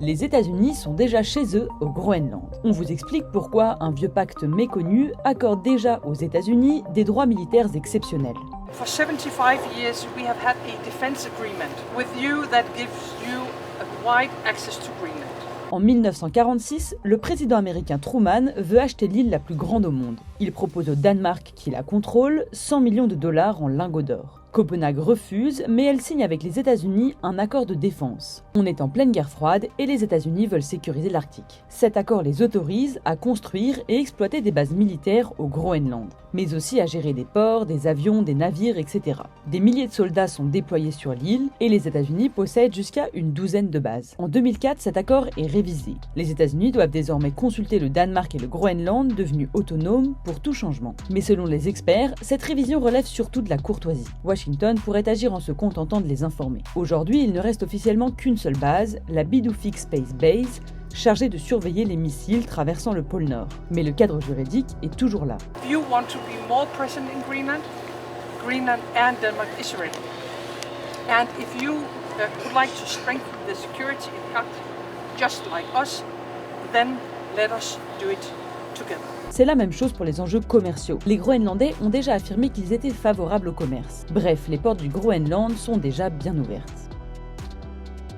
Les États-Unis sont déjà chez eux au Groenland. On vous explique pourquoi un vieux pacte méconnu accorde déjà aux États-Unis des droits militaires exceptionnels. For 75 years, we have had a defense agreement with you that gives you a wide access to Greenland. En 1946, le président américain Truman veut acheter l'île la plus grande au monde. Il propose au Danemark, qui la contrôle, 100 millions de dollars en lingots d'or. Copenhague refuse, mais elle signe avec les États-Unis un accord de défense. On est en pleine guerre froide et les États-Unis veulent sécuriser l'Arctique. Cet accord les autorise à construire et exploiter des bases militaires au Groenland, mais aussi à gérer des ports, des avions, des navires, etc. Des milliers de soldats sont déployés sur l'île et les États-Unis possèdent jusqu'à une douzaine de bases. En 2004, cet accord est révisé. Les États-Unis doivent désormais consulter le Danemark et le Groenland, devenus autonomes, pour tout changement. Mais selon les experts, cette révision relève surtout de la courtoisie. Washington pourrait agir en se contentant de les informer. Aujourd'hui, il ne reste officiellement qu'une seule base, la Bidufik Space Base, chargée de surveiller les missiles traversant le pôle Nord. Mais le cadre juridique est toujours là. If you want to be more present in Greenland, Greenland and Denmark is ready. And if you would like to strengthen the security in Arctic, just like us, then let us do it together. C'est la même chose pour les enjeux commerciaux. Les Groenlandais ont déjà affirmé qu'ils étaient favorables au commerce. Bref, les portes du Groenland sont déjà bien ouvertes.